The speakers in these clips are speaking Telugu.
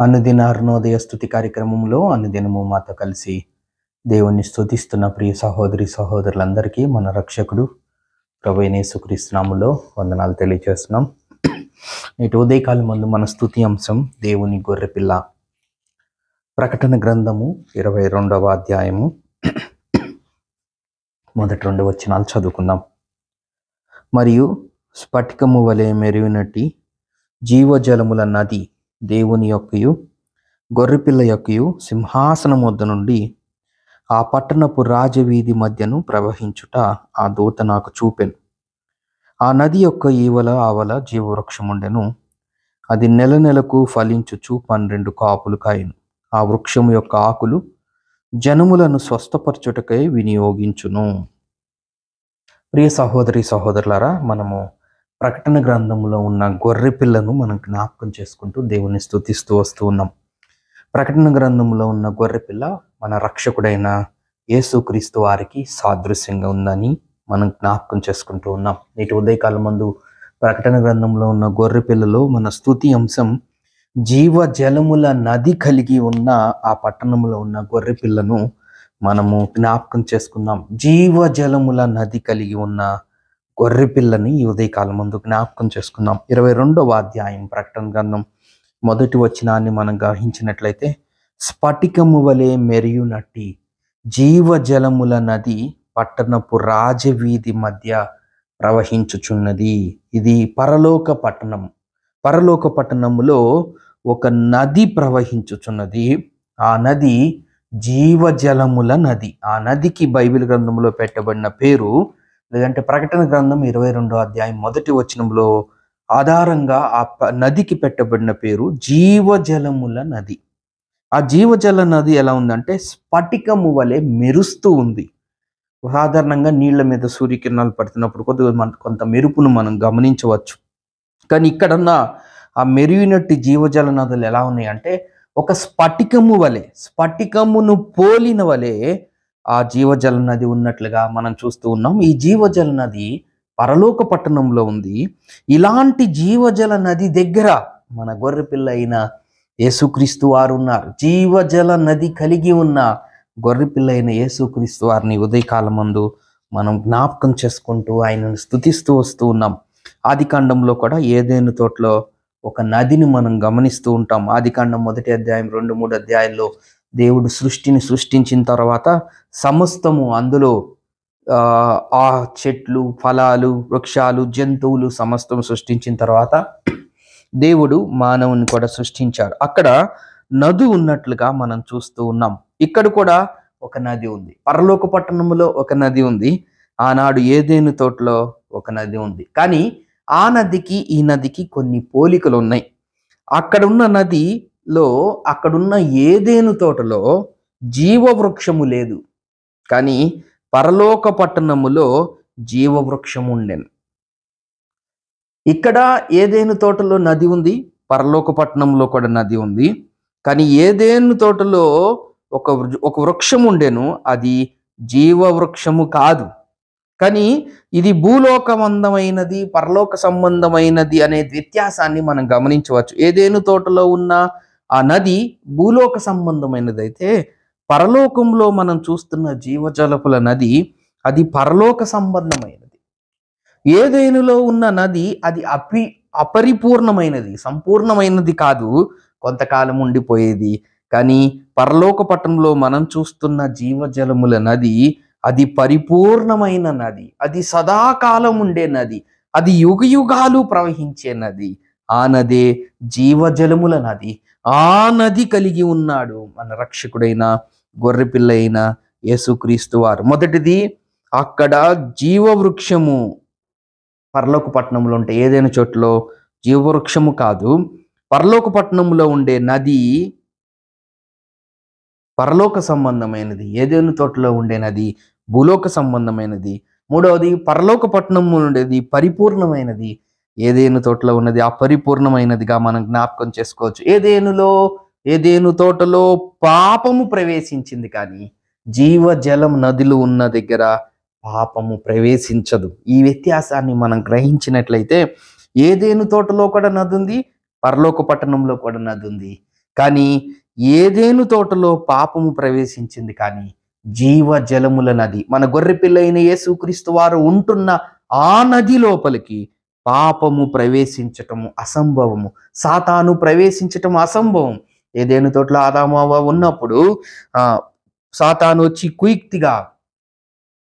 అనుదిన అరుణోదయ స్తుతి కార్యక్రమంలో అనుదినము మాతో కలిసి దేవుణ్ణి స్తుతిస్తున్న ప్రియ సహోదరి సహోదరులందరికీ మన రక్షకుడు ప్రభువైన యేసుక్రీస్తు నామములో వందనాలు తెలియజేస్తున్నాం. నేటి ఉదయకాలం ముందు మన స్తుతి అంశం దేవుని గొర్రెపిల్ల. ప్రకటన గ్రంథము 22వ అధ్యాయము మొదటి 2 వచనాలు చదువుకుందాం. మరియు స్ఫటికము వలె మెరిగినట్టి జీవజలముల నది దేవుని యొక్కయు గొర్రెపిల్ల యొక్కయు సింహాసనం వద్ద నుండి ఆ పట్టణపు రాజవీధి మధ్యను ప్రవహించుట ఆ దూత నాకు చూపెను. ఆ నది యొక్క ఈవల ఆవల జీవవృక్షముండెను. అది నెల నెలకు ఫలించుచు 12 కాపులు కాయను. ఆ వృక్షము యొక్క ఆకులు జనములను స్వస్థపరచుటకై వినియోగించును. ప్రియ సహోదరి సహోదరులారా, మనము ప్రకటన గ్రంథంలో ఉన్న గొర్రె పిల్లను మనం జ్ఞాపకం చేసుకుంటూ దేవుని స్తుతిస్తూ వస్తూ ఉన్నాం. ప్రకటన గ్రంథంలో ఉన్న గొర్రె పిల్ల మన రక్షకుడైన యేసుక్రీస్తు వారికి సాదృశ్యంగా ఉందని మనం జ్ఞాపకం చేసుకుంటూ ఉన్నాం. నేటి ఉదయకాలం ముందు ప్రకటన గ్రంథంలో ఉన్న గొర్రె పిల్లలో మన స్తుతి అంశం జీవజలముల నది కలిగి ఉన్న ఆ పట్టణంలో ఉన్న గొర్రె పిల్లను మనము జ్ఞాపకం చేసుకుందాం. జీవజలముల నది కలిగి ఉన్న గొర్రె పిల్లని ఈ ఉదయకాలం ముందు జ్ఞాపకం చేసుకుందాం. 22వ అధ్యాయం ప్రకటన గ్రంథం మొదటి వచనాన్ని మనం గ్రహించినట్లయితే, స్ఫటికము వలె మెరియునట్టి జీవజలముల నది పట్టణపు రాజవీధి మధ్య ప్రవహించుచున్నది. ఇది పరలోక పట్టణం. పరలోక పట్టణములో ఒక నది ప్రవహించుచున్నది. ఆ నది జీవజలముల నది. ఆ నదికి బైబిల్ గ్రంథంలో పెట్టబడిన పేరు, లేదంటే ప్రకటన గ్రంథం 22వ అధ్యాయం మొదటి వచనంలో ఆధారంగా ఆ నదికి పెట్టబడిన పేరు జీవజలముల నది. ఆ జీవజల నది ఎలా ఉందంటే స్ఫటికము వలె మెరుస్తూ ఉంది. సాధారణంగా నీళ్ల మీద సూర్యకిరణాలు పడుతున్నప్పుడు కొంత మెరుపును మనం గమనించవచ్చు. కానీ ఇక్కడన్న ఆ మెరుగినట్టు జీవజల నదులు ఎలా ఉన్నాయి అంటే ఒక స్ఫటికము వలె, స్ఫటికమును పోలిన వలె ఆ జీవజల నది ఉన్నట్లుగా మనం చూస్తూ ఉన్నాం. ఈ జీవజల నది పరలోక పట్టణంలో ఉంది. ఇలాంటి జీవజల నది దగ్గర మన గొర్రెపిల్ల అయిన యేసుక్రీస్తు వారు ఉన్నారు. జీవజల నది కలిగి ఉన్న గొర్రెపిల్ల అయిన యేసుక్రీస్తు వారిని ఉదయకాలం ముందు మనం జ్ఞాపకం చేసుకుంటూ ఆయనను స్తుతిస్తూ వస్తూ ఉన్నాం. ఆదికాండంలో కూడా ఏదెను తోటలో ఒక నదిని మనం గమనిస్తూ ఉంటాం. ఆదికాండం 1వ అధ్యాయం 2, 3 అధ్యాయాల్లో దేవుడు సృష్టిని సృష్టించిన తర్వాత సమస్తము అందులో ఆ చెట్లు, ఫలాలు, వృక్షాలు, జంతువులు సమస్తం సృష్టించిన తర్వాత దేవుడు మానవుని కూడా సృష్టించాడు. అక్కడ నది ఉన్నట్లుగా మనం చూస్తూ ఉన్నాం. ఇక్కడ కూడా ఒక నది ఉంది. పరలోక పట్టణంలో ఒక నది ఉంది. ఆనాడు ఏదెను తోటలో ఒక నది ఉంది. కానీ ఆ నదికి ఈ నదికి కొన్ని పోలికలు ఉన్నాయి. అక్కడున్న నదిలో, అక్కడున్న ఏదెను తోటలో జీవవృక్షము లేదు. కానీ పరలోక పట్టణములో జీవవృక్షము ఉండెను. ఇక్కడ ఏదెను తోటలో నది ఉంది, పరలోక పట్టణంలో కూడా నది ఉంది. కానీ ఏదెను తోటలో ఒక వృక్షం ఉండెను, అది జీవవృక్షము కాదు. కానీ ఇది భూలోకమందమైనది, పరలోక సంబంధమైనది అనే వ్యత్యాసాన్ని మనం గమనించవచ్చు. ఏదెను తోటలో ఉన్న ఆ నది భూలోక సంబంధమైనది అయితే, పరలోకంలో మనం చూస్తున్న జీవజలపుల నది అది పరలోక సంబంధమైనది. ఏదెనులో ఉన్న నది అది అపరిపూర్ణమైనది, సంపూర్ణమైనది కాదు, కొంతకాలం ఉండిపోయేది. కానీ పరలోక పట్టణంలో మనం చూస్తున్న జీవజలముల నది అది పరిపూర్ణమైన నది, అది సదాకాలం ఉండే నది, అది యుగయుగాలు ప్రవహించే నది. ఆ నదే జీవజలముల నది. ఆ నది కలిగి ఉన్నాడు మన రక్షకుడైన గొర్రెపిల్ల అయిన యేసుక్రీస్తు వారు. మొదటిది, అక్కడ జీవవృక్షము పరలోక పట్టణంలో ఉంటే ఏదైనా చోట్లో జీవవృక్షము కాదు. పరలోక పట్టణంలో ఉండే నది పరలోక సంబంధమైనది. ఏదెను తోటలో ఉండే నది భూలోక సంబంధమైనది. మూడవది, పరలోక పట్టణము ఉండేది పరిపూర్ణమైనది. ఏదెను తోటలో ఉన్నది అపరిపూర్ణమైనదిగా మనం జ్ఞాపకం చేసుకోవచ్చు. ఏదెను తోటలో పాపము ప్రవేశించింది, కానీ జీవజలం నదులు ఉన్న దగ్గర పాపము ప్రవేశించదు. ఈ వ్యత్యాసాన్ని మనం గ్రహించినట్లయితే ఏదెను తోటలో కూడా నది ఉంది, పరలోక పట్టణంలో కూడా నది ఉంది. కానీ ఏదేను తోటలో పాపము ప్రవేశించింది, కానీ జీవజలముల నది మన గొర్రెపిల్ల అయిన యేసుక్రీస్తు వారు ఉంటున్న ఆ నది లోపలికి పాపము ప్రవేశించటము అసంభవము, సాతాను ప్రవేశించటం అసంభవం. ఏదేను తోటలో ఆదాము హవ్వ ఉన్నప్పుడు సాతాను వచ్చి కుయుక్తిగా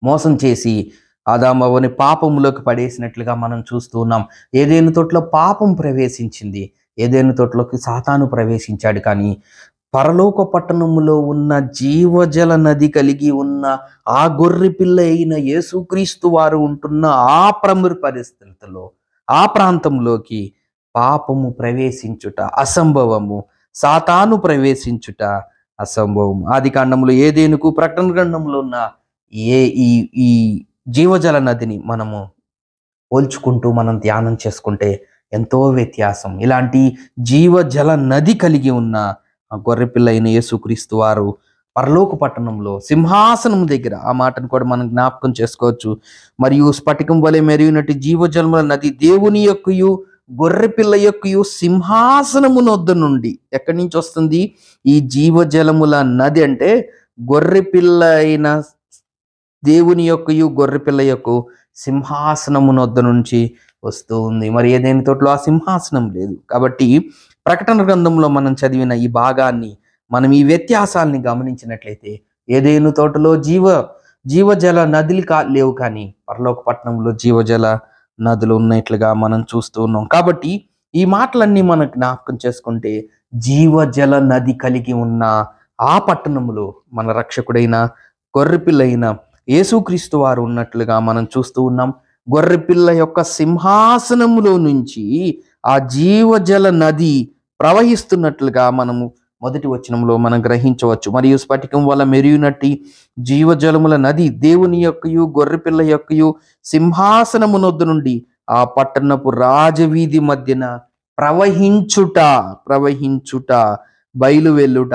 మోసం చేసి ఆదాము హవ్వని పాపములోకి పడేసినట్లుగా మనం చూస్తూ ఉన్నాం. ఏదేను తోటలో పాపం ప్రవేశించింది, ఏదేను తోటలోకి సాతాను ప్రవేశించాడు. కానీ పరలోక పట్టణములో ఉన్న జీవజల నది కలిగి ఉన్న ఆ గొర్రె పిల్ల అయిన యేసుక్రీస్తు వారు ఉంటున్న ఆ ప్రముఖ పరిస్థితుల్లో ఆ ప్రాంతంలోకి పాపము ప్రవేశించుట అసంభవము, సాతాను ప్రవేశించుట అసంభవం. ఆది కాండంలో ఏదేనుకు ప్రకటన గ్రంథంలో ఉన్న ఈ ఈ జీవజల నదిని మనము పోల్చుకుంటూ మనం ధ్యానం చేసుకుంటే ఎంతో వ్యత్యాసం. ఇలాంటి జీవజల నది కలిగి ఉన్న ఆ గొర్రెపిల్ల అయిన యేసుక్రీస్తు వారు పరలోక పట్టణంలో సింహాసనం దగ్గర, ఆ మాటను కూడా మనం జ్ఞాపకం చేసుకోవచ్చు. మరియు స్ఫటికం వలె మెరిగినట్టు జీవజలముల నది దేవుని యొక్కయు గొర్రెపిల్ల యొక్కయు సింహాసనము నొద్ద నుండి. ఎక్కడి నుంచి వస్తుంది ఈ జీవజలముల నది అంటే? గొర్రెపిల్ల అయిన దేవుని యొక్కయు గొర్రెపిల్ల యొక్క సింహాసనము నొద్ద నుంచి వస్తూ ఉంది. మరి ఏదైనా తోటలో ఆ సింహాసనం లేదు. కాబట్టి ప్రకటన గ్రంథంలో మనం చదివిన ఈ భాగాన్ని మనం ఈ వ్యత్యాసాలని గమనించినట్లయితే ఏదేను తోటలో జీవజల నదులు లేవు, కానీ పరలోక పట్టణంలో జీవజల నదులు ఉన్నట్లుగా మనం చూస్తూ ఉన్నాం. కాబట్టి ఈ మాటలన్నీ మనం జ్ఞాపకం చేసుకుంటే జీవజల నది కలిగి ఉన్న ఆ పట్టణంలో మన రక్షకుడైన గొర్రెపిల్ల అయిన యేసుక్రీస్తు వారు ఉన్నట్లుగా మనం చూస్తూ ఉన్నాం. గొర్రెపిల్ల యొక్క సింహాసనములో నుంచి ఆ జీవజల నది ప్రవహిస్తున్నట్లుగా మనము మొదటి వచనంలో మనం గ్రహించవచ్చు. మరియు స్ఫటికం వల్ల మెరిగినట్టి జీవజలముల నది దేవుని యొక్కయు గొర్రెపిల్ల యొక్కయు సింహాసనమునొద్ద నుండి ఆ పట్టణపు రాజవీధి మధ్యన ప్రవహించుట బయలు వెళ్ళుట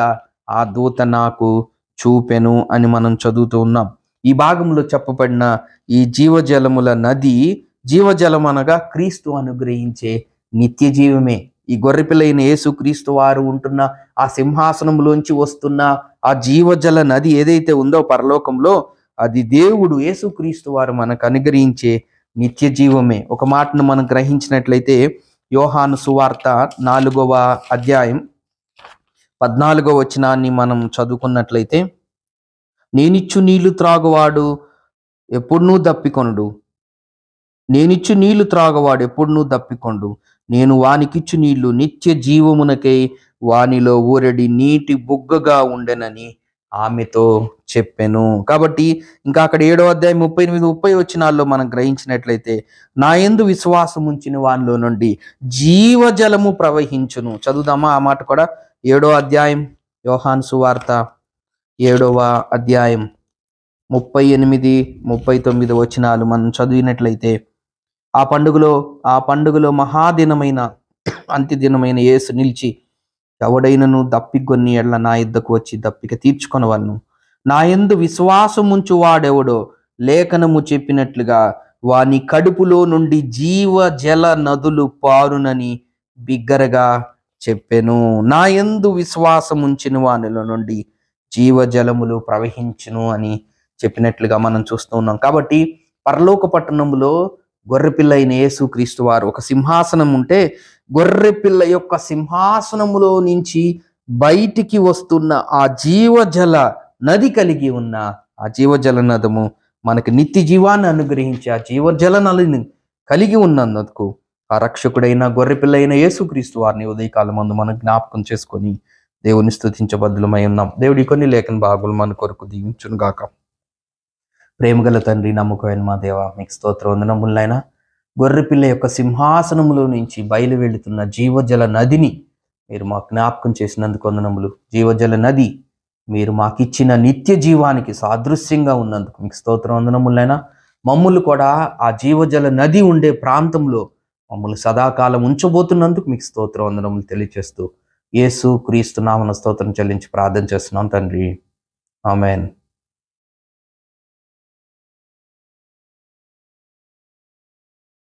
ఆ దూత నాకు చూపెను అని మనం చదువుతూ ఉన్నాం. ఈ భాగంలో చెప్పబడిన ఈ జీవజలముల నది, జీవజలం అనగా క్రీస్తు అనుగ్రహించే నిత్య జీవమే. ఈ గొర్రెపిల్ల అయిన యేసుక్రీస్తు వారు ఉంటున్న ఆ సింహాసనంలోంచి వస్తున్న ఆ జీవజల నది ఏదైతే ఉందో పరలోకంలో, అది దేవుడు యేసుక్రీస్తు వారు మనకు అనుగ్రహించే నిత్య జీవమే. ఒక మాటను మనం గ్రహించినట్లయితే యోహాను సువార్త 4వ అధ్యాయం 14వ వచనాన్ని మనం చదువుకున్నట్లయితే, నేనిచ్చు నీళ్లు త్రాగువాడు ఎప్పుడునూ దప్పికొనడు, నేనిచ్చు నీళ్లు త్రాగువాడు ఎప్పుడునూ దప్పికొండు, నేను వానికిచ్చు నీళ్లు నిత్య జీవమునకై వానిలో ఊరడి నీటి బుగ్గగా ఉండెనని ఆమెతో చెప్పెను. కాబట్టి ఇంకా అక్కడ 7వ అధ్యాయం 38-30 వచనాల్లో మనం గ్రహించినట్లయితే, నా యందు విశ్వాసం ఉంచిన వానిలో నుండి జీవజలము ప్రవహించును. చదువుదామా ఆ మాట కూడా? 7వ అధ్యాయం యోహాను సువార్త 7వ అధ్యాయం 38-39 వచనాలు మనం చదివినట్లయితే, ఆ పండుగలో మహాదినమైన అంత్య దినమైన యేసు నిలిచి, ఎవడైనను దప్పికొన్ని ఎడ్ల నా యుద్ధకు వచ్చి దప్పిక తీర్చుకొనవలను. నా యందు విశ్వాసముంచు వాడెవడో లేఖనము చెప్పినట్లుగా వాని కడుపులో నుండి జీవజల నదులు పారునని బిగ్గరగా చెప్పెను. నా యందు విశ్వాసముంచిన వానిలో నుండి జీవజలములు ప్రవహించును అని చెప్పినట్లుగా మనం చూస్తూ ఉన్నాం. కాబట్టి పరలోక పట్టణంలో గొర్రెపిల్ల అయిన యేసుక్రీస్తు వారు ఒక సింహాసనం ఉంటే, గొర్రెపిల్ల యొక్క సింహాసనములో నుంచి బయటికి వస్తున్న ఆ జీవజల నది కలిగి ఉన్న ఆ జీవజల నదము మనకి నిత్య జీవాన్ని అనుగ్రహించి ఆ జీవజల నదిని కలిగి ఉన్నందుకు ఆ రక్షకుడైన గొర్రెపిల్ల అయిన యేసుక్రీస్తు వారిని ఉదయకాలం ముందు మనం జ్ఞాపకం చేసుకొని దేవుని స్తుతించబద్దులమై ఉన్నాం. దేవుడి కొన్ని లేఖన భాగులు మన కొరకు దీవించును గాక. ప్రేమగల తండ్రి, నమ్మకమైన మా దేవ, మీకు స్తోత్ర వందనములైనా. గొర్రెపిల్ల యొక్క సింహాసనములో నుంచి బయలు వెళుతున్న జీవజల నదిని మీరు మాకు జ్ఞాపకం చేసినందుకు వందనములు. జీవజల నది మీరు మాకిచ్చిన నిత్య జీవానికి సాదృశ్యంగా ఉన్నందుకు మీకు స్తోత్ర వందనములైనా. మమ్ములు కూడా ఆ జీవజల నది ఉండే ప్రాంతంలో మమ్మల్ని సదాకాలం ఉంచబోతున్నందుకు మీకు స్తోత్ర వందనములు తెలియజేస్తూ యేసు క్రీస్తు నామమున స్తోత్రం చెల్లించి ప్రార్థన చేస్తున్నాం తండ్రి. ఆమేన్.